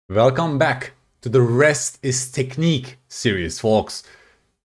Welcome back to the Rest is Technique series, folks.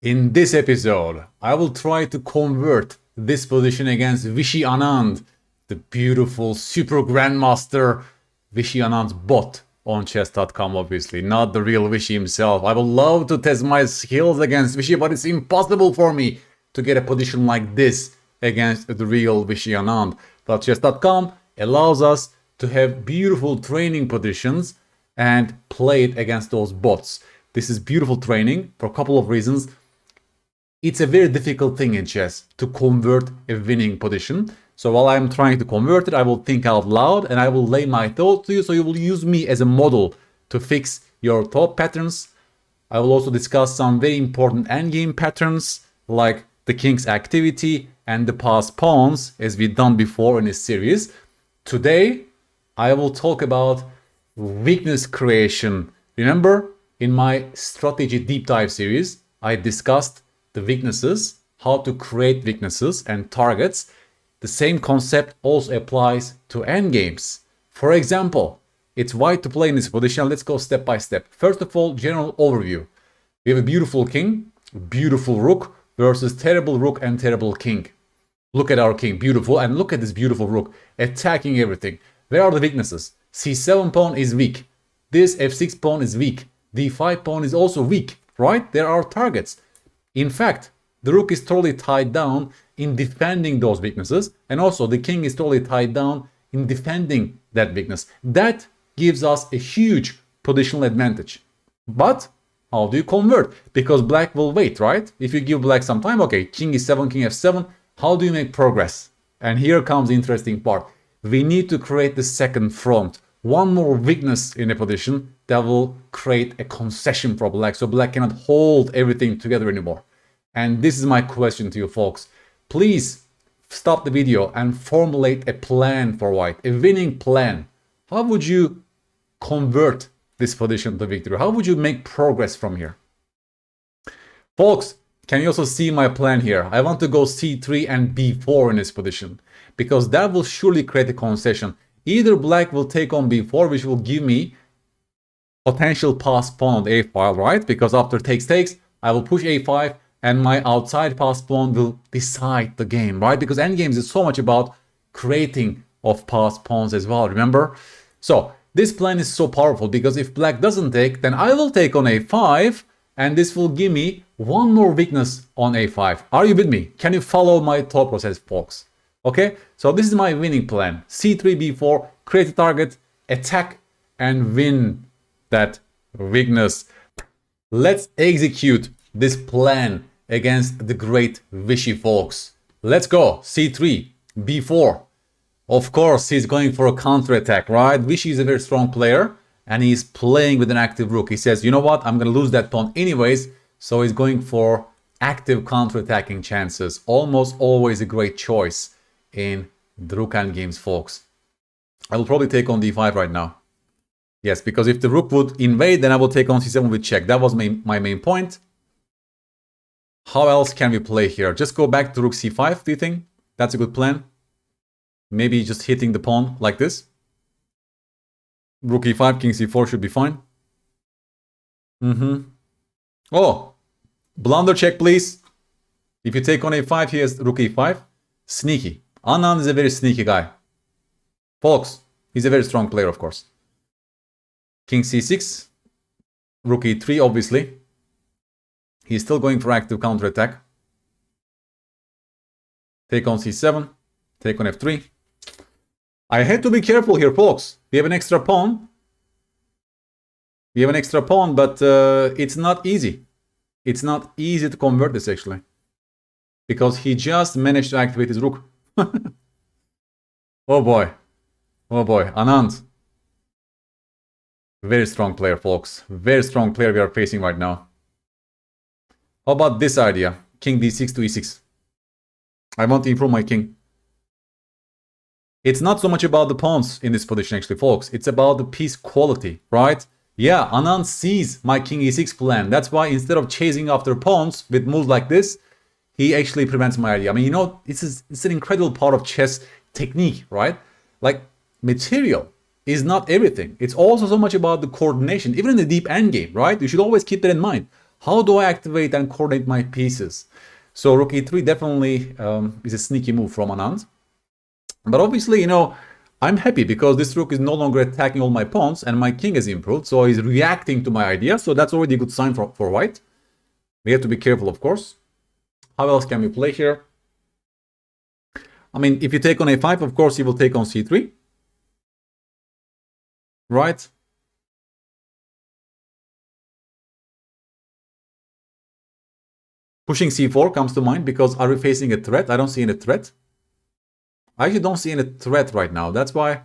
In this episode, I will try to convert this position against Vishy Anand, the beautiful super grandmaster VishyAnandbot on chess.com, obviously, not the real Vishy himself. I would love to test my skills against Vishy, but it's impossible for me to get a position like this against the real Vishy Anand. But chess.com allows us to have beautiful training positions and play it against those bots. This is beautiful training for a couple of reasons. It's a very difficult thing in chess to convert a winning position. So while I'm trying to convert it, I will think out loud and I will lay my thoughts to you. So you will use me as a model to fix your thought patterns. I will also discuss some very important endgame patterns like the king's activity and the passed pawns as we've done before in this series. Today, I will talk about weakness creation. Remember, in my strategy deep dive series, I discussed the weaknesses, how to create weaknesses and targets. The same concept also applies to endgames. For example, it's white to play in this position. Let's go step by step. First of all, general overview. We have a beautiful king, beautiful rook versus terrible rook and terrible king. Look at our king, beautiful, and look at this beautiful rook attacking everything. Where are the weaknesses? C7 pawn is weak. This F6 pawn is weak. D5 pawn is also weak, right? There are targets. In fact, the rook is totally tied down in defending those weaknesses, and also the king is totally tied down in defending that weakness. That gives us a huge positional advantage. But how do you convert? Because black will wait, right? If you give black some time, okay, king e7, king f7, how do you make progress? And here comes the interesting part. We need to create the second front. One more weakness in a position that will create a concession for black, so black cannot hold everything together anymore. And this is my question to you folks. Please stop the video and formulate a plan for white, a winning plan. How would you convert this position to victory? How would you make progress from here? Folks, can you also see my plan here? I want to go c3 and b4 in this position, because that will surely create a concession. Either black will take on b4, which will give me potential passed pawn on the a file, right? Because after takes, I will push a5 and my outside passed pawn will decide the game, right? Because endgames is so much about creating of passed pawns as well, remember? So this plan is so powerful because if black doesn't take, then I will take on a5 and this will give me one more weakness on a5. Are you with me? Can you follow my thought process, folks? Okay, so this is my winning plan. c3, b4, create a target, attack, and win that weakness. Let's execute this plan against the great Vishy, folks. Let's go. c3, b4. Of course, he's going for a counter-attack, right? Vishy is a very strong player, and he's playing with an active rook. He says, you know what? I'm going to lose that pawn anyways, so he's going for active counter-attacking chances. Almost always a great choice in the Rook Endgames, folks. I will probably take on d5 right now. Yes, because if the rook would invade, then I will take on c7 with check. That was my main point. How else can we play here? Just go back to rook c5, do you think? That's a good plan? Maybe just hitting the pawn like this. Rook e5, king c4 should be fine. Oh, blunder check, please. If you take on a5, here's rook e5. Sneaky. Anand is a very sneaky guy. Folks, he's a very strong player, of course. King c6. Rook e3, obviously. He's still going for active counterattack. Take on c7. Take on f3. I had to be careful here, folks. We have an extra pawn. But it's not easy. It's not easy to convert this, actually. Because he just managed to activate his rook. Oh boy. Oh boy. Anand. Very strong player, folks. Very strong player we are facing right now. How about this idea? King d6 to e6. I want to improve my king. It's not so much about the pawns in this position, actually, folks. It's about the piece quality, right? Yeah, Anand sees my king e6 plan. That's why instead of chasing after pawns with moves like this, he actually prevents my idea. I mean, you know, it's an incredible part of chess technique, right? Like material is not everything. It's also so much about the coordination, even in the deep endgame, right? You should always keep that in mind. How do I activate and coordinate my pieces? So rook e3 definitely is a sneaky move from Anand. But obviously, you know, I'm happy because this rook is no longer attacking all my pawns and my king has improved. So he's reacting to my idea. So that's already a good sign for white. We have to be careful, of course. How else can we play here? I mean, if you take on a5, of course, he will take on c3. Right? Pushing c4 comes to mind because are we facing a threat? I don't see any threat. I actually don't see any threat right now. That's why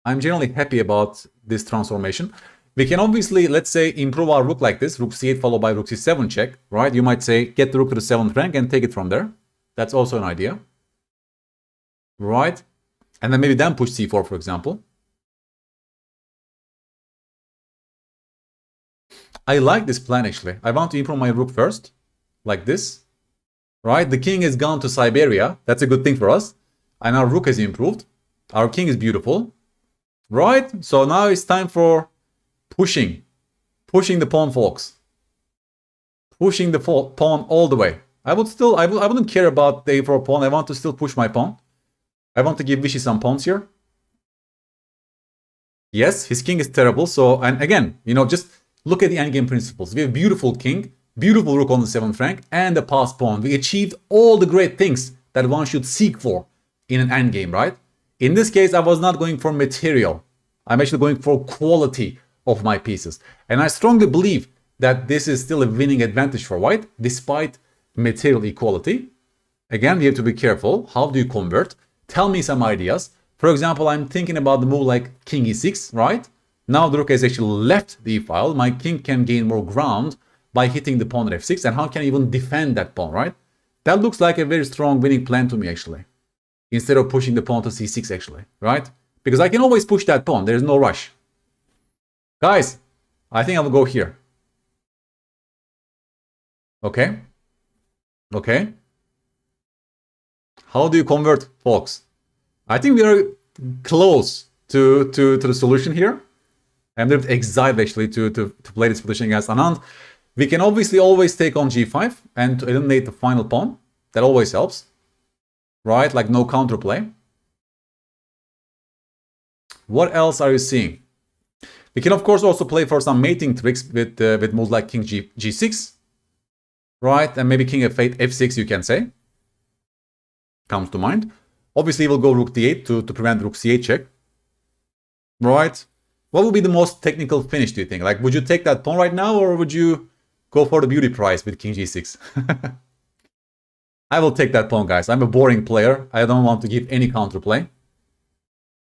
I'm generally happy about this transformation. We can obviously, let's say, improve our rook like this. Rook c8 followed by rook c7 check, right? You might say, get the rook to the 7th rank and take it from there. That's also an idea. Right? And then maybe then push c4, for example. I like this plan, actually. I want to improve my rook first, like this. Right? The king has gone to Siberia. That's a good thing for us. And our rook has improved. Our king is beautiful. Right? So now it's time for pushing. Pushing the pawn, folks. Pushing the pawn all the way. I wouldn't care about the a4 pawn. I want to still push my pawn. I want to give Vishy some pawns here. Yes, his king is terrible. So, and again, you know, just look at the endgame principles. We have beautiful king, beautiful rook on the 7th rank, and a passed pawn. We achieved all the great things that one should seek for in an endgame, right? In this case, I was not going for material. I'm actually going for quality of my pieces. And I strongly believe that this is still a winning advantage for white, despite material equality. Again, we have to be careful. How do you convert? Tell me some ideas. For example, I'm thinking about the move like king e6, right? Now the rook has actually left the e-file. My king can gain more ground by hitting the pawn at f6. And how can I even defend that pawn, right? That looks like a very strong winning plan to me, actually. Instead of pushing the pawn to c6, actually, right? Because I can always push that pawn. There's no rush. Guys, I think I will go here. Okay. Okay. How do you convert, folks? I think we are close to the solution here. I'm a bit excited actually to play this position against Anand. We can obviously always take on g5 and to eliminate the final pawn. That always helps. Right? Like no counterplay. What else are you seeing? We can of course also play for some mating tricks with moves like king g6. Right? And maybe king f8, f6 you can say. Comes to mind. Obviously we'll go rook d8 to prevent rook c8 check. Right? What would be the most technical finish, do you think? Like, would you take that pawn right now, or would you go for the beauty prize with king g6? I will take that pawn, guys. I'm a boring player. I don't want to give any counterplay.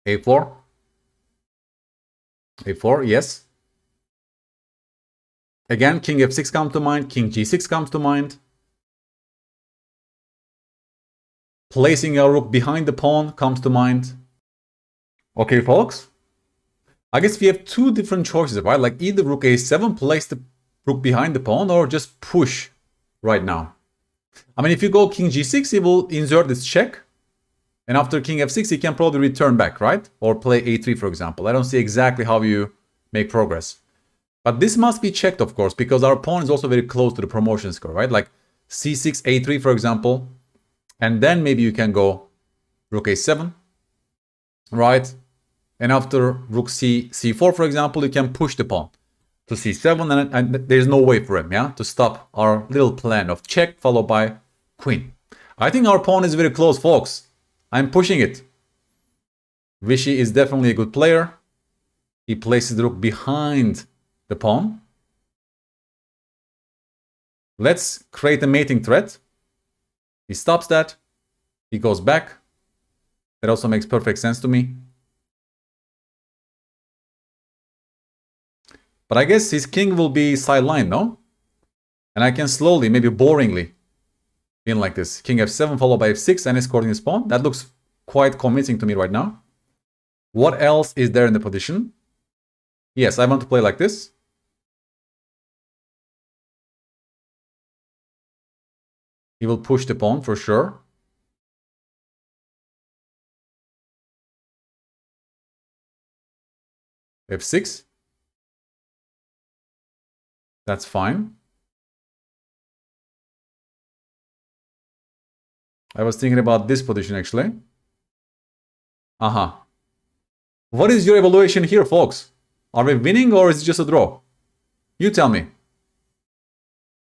a4. a4, yes. Again, king f6 comes to mind. King g6 comes to mind. Placing our rook behind the pawn comes to mind. Okay, folks. I guess we have two different choices, right? Like either rook a7, place the rook behind the pawn, or just push right now. I mean, if you go king g6, he will insert this check. And after king f6, he can probably return back, right? Or play a3, for example. I don't see exactly how you make progress. But this must be checked, of course, because our pawn is also very close to the promotion score, right? Like c6, a3, for example. And then maybe you can go rook a7, right? And after rook c4, for example, you can push the pawn to c7, and there's no way for him, yeah, to stop our little plan of check followed by queen. I think our pawn is very close, folks. I'm pushing it. Vishy is definitely a good player. He places the rook behind the pawn. Let's create a mating threat. He stops that. He goes back. That also makes perfect sense to me. But I guess his king will be sidelined, no? And I can slowly, maybe boringly, in like this. King f7 followed by f6 and escorting his pawn. That looks quite convincing to me right now. What else is there in the position? Yes, I want to play like this. He will push the pawn for sure. f6. That's fine. I was thinking about this position actually. Aha. What is your evaluation here, folks? Are we winning or is it just a draw? You tell me.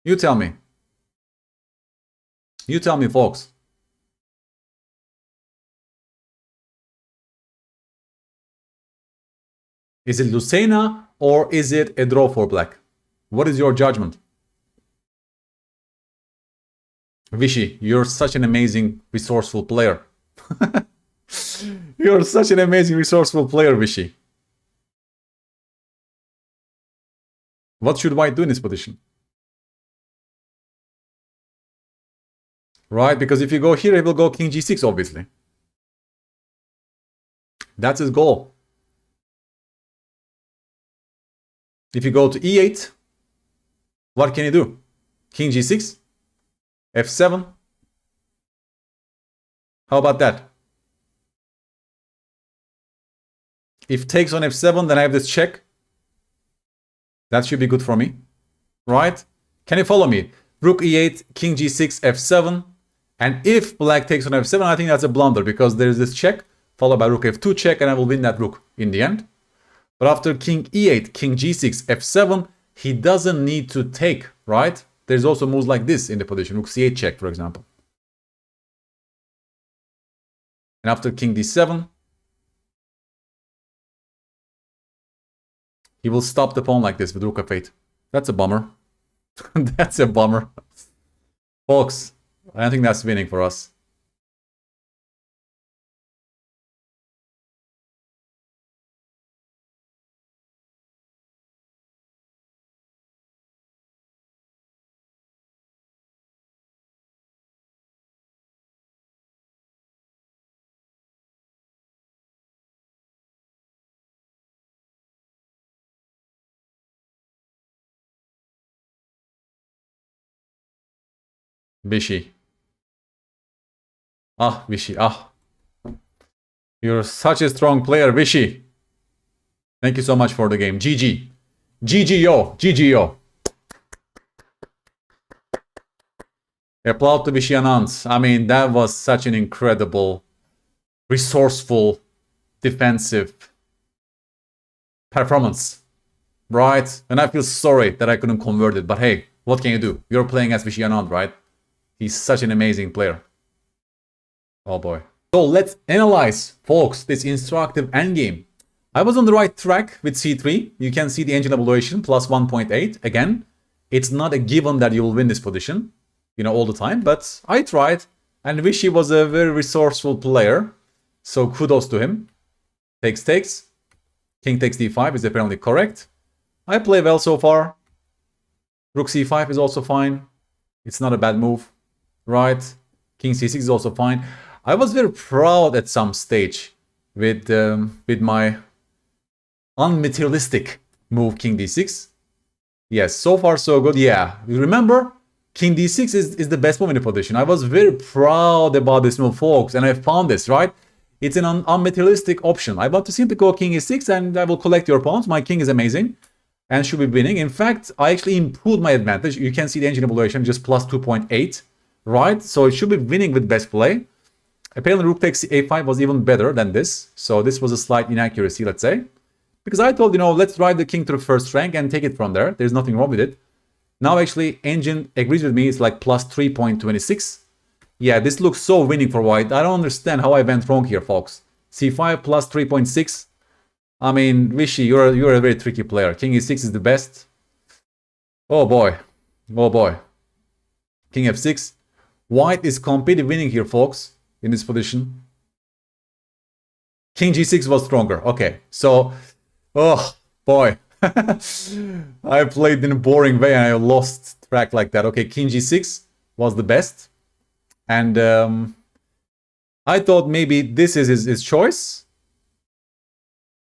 You tell me. You tell me, folks. Is it Lucena or is it a draw for black? What is your judgment? Vishy, you're such an amazing, resourceful player. You're such an amazing, resourceful player, Vishy. What should white do in this position? Right, because if you go here, he will go king g6, obviously. That's his goal. If you go to e8, what can you do? King g6, f7. How about that? If takes on f7, then I have this check. That should be good for me, right? Can you follow me? Rook e8, king g6, f7. And if black takes on f7, I think that's a blunder because there's this check followed by rook f2 check and I will win that rook in the end. But after king e8, king g6, f7, he doesn't need to take, right? There's also moves like this in the position, rook c8 check, for example. And after king d7, he will stop the pawn like this with rook f8. That's a bummer. That's a bummer. Folks, I don't think that's winning for us. Vishy. Ah, Vishy, ah. You're such a strong player, Vishy. Thank you so much for the game. GG. GG yo. GG yo. Applaud to Vishy Anand. I mean, that was such an incredible, resourceful, defensive performance. Right? And I feel sorry that I couldn't convert it. But hey, what can you do? You're playing as Vishy Anand, right? He's such an amazing player. Oh boy. So let's analyze, folks, this instructive endgame. I was on the right track with c3. You can see the engine evaluation plus 1.8. Again, it's not a given that you will win this position, you know, all the time. But I tried, and Vishy was a very resourceful player. So kudos to him. Takes. King takes d5 is apparently correct. I play well so far. Rook c5 is also fine. It's not a bad move, right? King c6 is also fine. I was very proud at some stage with my unmaterialistic move king d6. Yes, so far so good. Yeah, you remember? King d6 is the best move in the position. I was very proud about this move, folks, and I found this, right? It's an unmaterialistic option. I want to simply go king e6 and I will collect your pawns. My king is amazing and should be winning. In fact, I actually improved my advantage. You can see the engine evaluation just plus 2.8, right? So it should be winning with best play. Apparently, rook takes a5 was even better than this. So this was a slight inaccuracy, let's say. Because I told, you know, let's drive the king to the first rank and take it from there. There's nothing wrong with it. Now, actually, engine agrees with me. It's like plus 3.26. Yeah, this looks so winning for white. I don't understand how I went wrong here, folks. c5 plus 3.6. I mean, Vishy, you're a very tricky player. King e6 is the best. Oh boy. Oh boy. King f6. White is completely winning here, folks, in this position. King g6 was stronger. Okay, so, oh boy. I played in a boring way and I lost track like that. Okay, king g6 was the best. And I thought maybe this is his choice.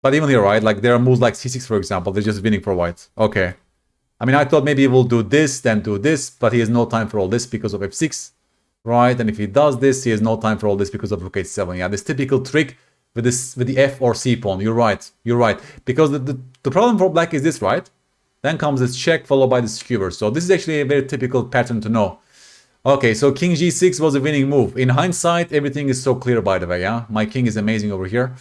But even here, right, like there are moves like c6, for example. They're just winning for white. Okay. I mean, I thought maybe he will do this, then do this. But he has no time for all this because of f6. Right, and if he does this, he has no time for all this because of rook h7. Yeah, this typical trick with this, with the F or C pawn. You're right. You're right. Because the problem for black is this, right? Then comes this check followed by the skewer. So this is actually a very typical pattern to know. Okay, so king g6 was a winning move. In hindsight, everything is so clear, by the way, yeah? My king is amazing over here.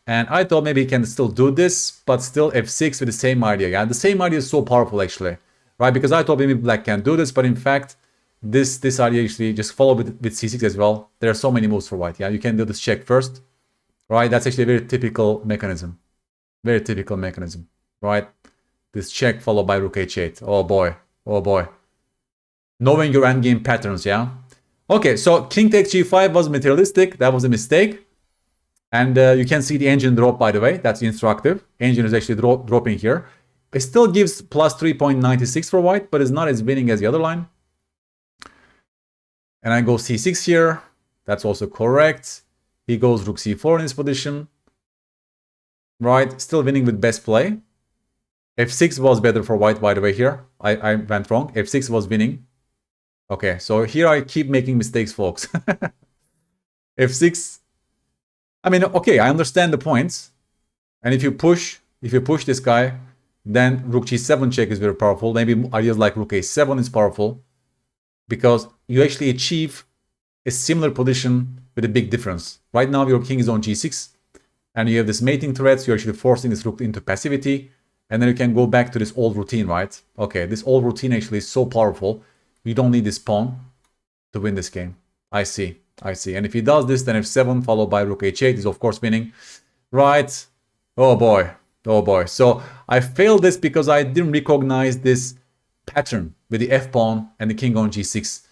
And I thought maybe he can still do this, but still f6 with the same idea, yeah? The same idea is so powerful, actually, right? Because I thought maybe black can do this, but in fact, this idea actually just follow with c6 as well. There are so many moves for white, yeah? You can do this check first, right? That's actually a very typical mechanism. Very typical mechanism, right? This check followed by rook h8. Oh boy, oh boy. Knowing your endgame patterns, yeah? Okay, so king takes g5 was materialistic. That was a mistake. And you can see the engine drop, by the way. That's instructive. Engine is actually dropping here. It still gives plus 3.96 for white, but it's not as winning as the other line. And I go c6 here. That's also correct. He goes rook c4 in this position. Right, still winning with best play. f6 was better for white, by the way, here. I went wrong. f6 was winning. Okay, so here I keep making mistakes, folks. f6. I mean, okay, I understand the points. And if you push this guy, then rook g7 check is very powerful. Maybe ideas like rook a7 is powerful because you actually achieve a similar position with a big difference. Right now, your king is on g6, and you have this mating threats. You're actually forcing this rook into passivity, and then you can go back to this old routine, right? Okay, this old routine actually is so powerful. You don't need this pawn to win this game. I see. I see. And if he does this, then f7 followed by rook h8 is of course winning. Right. Oh boy. Oh boy. So I failed this because I didn't recognize this pattern with the f pawn and the king on g6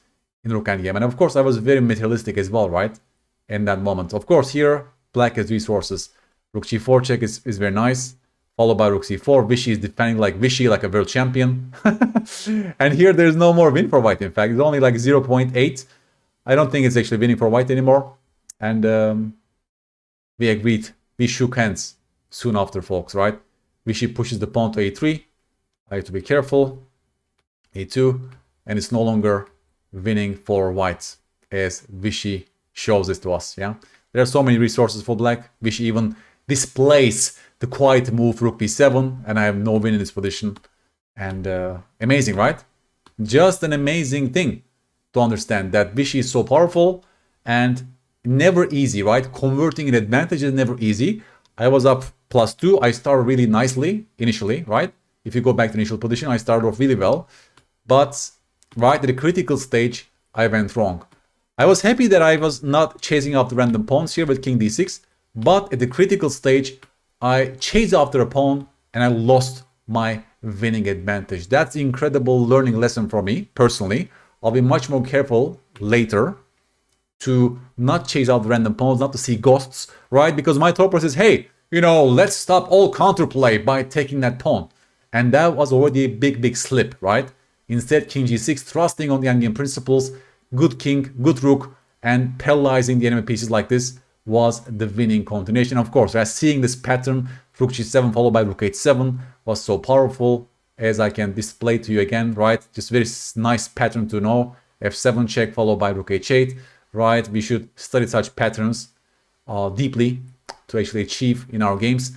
in Rook Endgame. And of course I was very materialistic as well, right? In that moment. Of course here, black has resources. Rook g4 check is very nice. Followed by rook c4. Vishy is defending like Vishy, like a world champion. And here there's no more win for white, in fact. It's only like 0.8. I don't think it's actually winning for white anymore. And we agreed. We shook hands soon after, folks, right? Vishy pushes the pawn to a3. I have to be careful. a2. And it's no longer winning for white, as Vishy shows this to us, yeah? There are so many resources for black. Vishy even displays the quiet move rook b7, and I have no win in this position. And amazing, right? Just an amazing thing to understand that Vishy is so powerful and never easy, right? Converting an advantage is never easy. I was up +2. I started really nicely initially, right? If you go back to initial position, I started off really well. But right at the critical stage, I went wrong. I was happy that I was not chasing after random pawns here with king d6, but at the critical stage, I chased after a pawn and I lost my winning advantage. That's an incredible learning lesson for me, personally. I'll be much more careful later to not chase out random pawns, not to see ghosts, right? Because my thought process is, hey, you know, let's stop all counterplay by taking that pawn. And that was already a big slip, right? Instead, king g6, thrusting on the endgame principles, good king, good rook, and paralyzing the enemy pieces like this was the winning continuation. Of course, as seeing this pattern, rook g7 followed by rook h7 was so powerful, as I can display to you again, right? Just very nice pattern to know. f7 check followed by rook h8, right? We should study such patterns deeply to actually achieve in our games.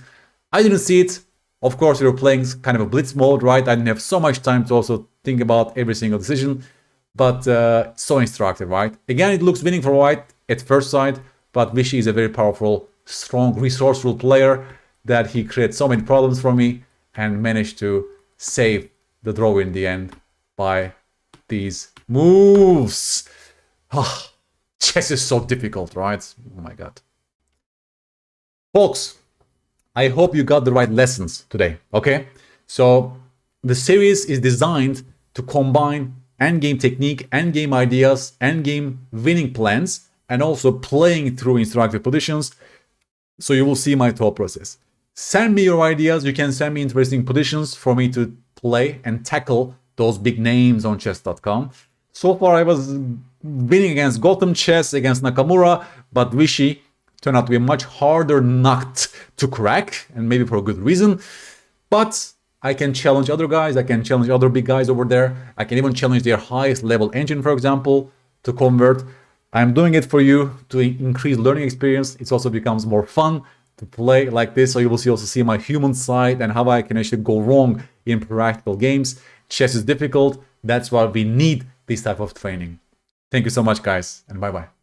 I didn't see it. Of course, we were playing kind of a blitz mode, right? I didn't have so much time to also think about every single decision, but so instructive, right? Again, it looks winning for white at first sight, but Vishy is a very powerful, strong, resourceful player that he created so many problems for me and managed to save the draw in the end by these moves. Chess is so difficult, right? Oh my god. Folks, I hope you got the right lessons today, okay? So the series is designed to combine endgame technique, endgame ideas, endgame winning plans, and also playing through instructive positions. So you will see my thought process. Send me your ideas. You can send me interesting positions for me to play and tackle those big names on chess.com. So far, I was winning against Gotham Chess, against Nakamura, but Vishy turned out to be a much harder nut to crack, and maybe for a good reason. But I can challenge other guys. I can challenge other big guys over there. I can even challenge their highest level engine, for example, to convert. I'm doing it for you to increase learning experience. It also becomes more fun to play like this, so you will also see my human side and how I can actually go wrong in practical games. Chess is difficult. That's why we need this type of training. Thank you so much, guys, and bye-bye.